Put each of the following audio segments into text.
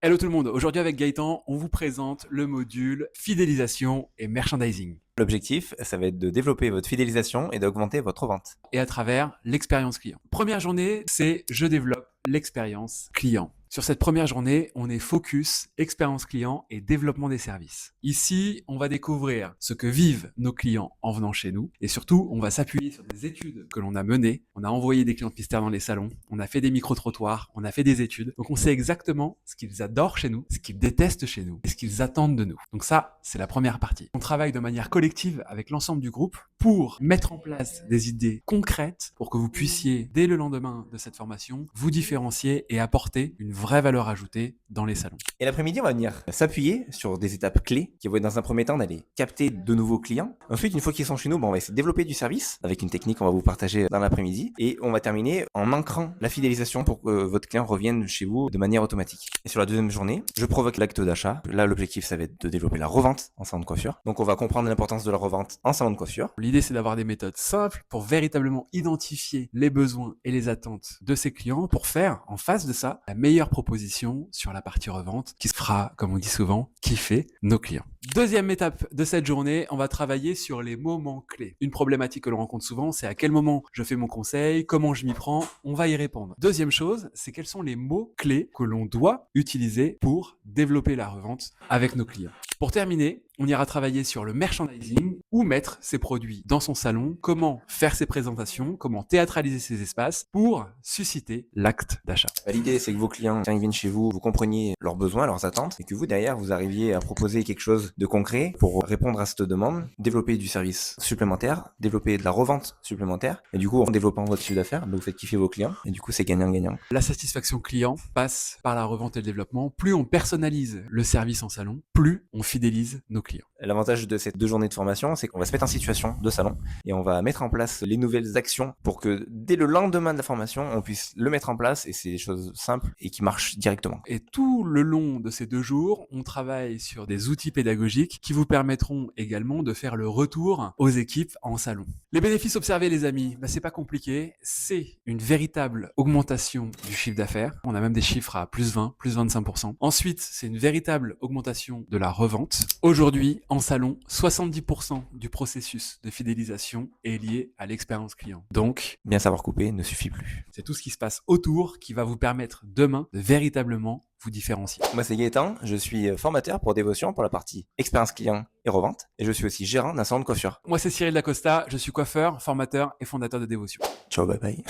Hello tout le monde, aujourd'hui avec Gaëtan, on vous présente le module fidélisation et merchandising. L'objectif, ça va être de développer votre fidélisation et d'augmenter votre vente. Et à travers l'expérience client. Première journée, c'est je développe l'expérience client. Sur cette première journée, on est focus, expérience client et développement des services. Ici, on va découvrir ce que vivent nos clients en venant chez nous et surtout, on va s'appuyer sur des études que l'on a menées. On a envoyé des clients de mystère dans les salons, on a fait des micro-trottoirs, on a fait des études. Donc, on sait exactement ce qu'ils adorent chez nous, ce qu'ils détestent chez nous et ce qu'ils attendent de nous. Donc ça, c'est la première partie. On travaille de manière collective avec l'ensemble du groupe pour mettre en place des idées concrètes pour que vous puissiez, dès le lendemain de cette formation, vous différencier et apporter une vraie valeur ajoutée dans les salons. Et l'après-midi, on va venir s'appuyer sur des étapes clés qui vont être dans un premier temps d'aller capter de nouveaux clients. Ensuite, une fois qu'ils sont chez nous, on va essayer de développer du service avec une technique qu'on va vous partager dans l'après-midi. Et on va terminer en ancrant la fidélisation pour que votre client revienne chez vous de manière automatique. Et sur la deuxième journée, je provoque l'acte d'achat. Là, l'objectif, ça va être de développer la revente en salon de coiffure. Donc, on va comprendre l'importance de la revente en salon de coiffure. L'idée, c'est d'avoir des méthodes simples pour véritablement identifier les besoins et les attentes de ses clients pour faire, en face de ça, la meilleure proposition sur la partie revente qui se fera, comme on dit souvent, kiffer nos clients. Deuxième étape de cette journée, on va travailler sur les moments clés. Une problématique que l'on rencontre souvent, c'est à quel moment je fais mon conseil, comment je m'y prends, on va y répondre. Deuxième chose, c'est quels sont les mots clés que l'on doit utiliser pour développer la revente avec nos clients. Pour terminer, on ira travailler sur le merchandising, où mettre ses produits dans son salon, comment faire ses présentations, comment théâtraliser ses espaces pour susciter l'acte d'achat. L'idée, c'est que vos clients, quand ils viennent chez vous, vous compreniez leurs besoins, leurs attentes, et que vous, derrière, vous arriviez à proposer quelque chose de concret pour répondre à cette demande, développer du service supplémentaire, développer de la revente supplémentaire, et du coup, en développant votre chiffre d'affaires, vous faites kiffer vos clients, et du coup, c'est gagnant-gagnant. La satisfaction client passe par la revente et le développement. Plus on personnalise le service en salon, plus on fidélise nos clients. L'avantage de ces 2 journées de formation, c'est qu'on va se mettre en situation de salon et on va mettre en place les nouvelles actions pour que dès le lendemain de la formation, on puisse le mettre en place et c'est des choses simples et qui marchent directement. Et tout le long de ces 2 jours, on travaille sur des outils pédagogiques qui vous permettront également de faire le retour aux équipes en salon. Les bénéfices observés, les amis, c'est pas compliqué. C'est une véritable augmentation du chiffre d'affaires. On a même des chiffres à plus 20, plus 25%. Ensuite, c'est une véritable augmentation de la revente. Aujourd'hui, en salon, 70% du processus de fidélisation est lié à l'expérience client. Donc, bien savoir couper ne suffit plus. C'est tout ce qui se passe autour qui va vous permettre demain de véritablement vous différencier. Moi, c'est Gaëtan, je suis formateur pour Dévotion pour la partie expérience client et revente et je suis aussi gérant d'un salon de coiffure. Moi, c'est Cyril Dacosta, je suis coiffeur, formateur et fondateur de Dévotion. Ciao, bye bye.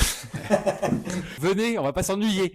Venez, on va pas s'ennuyer.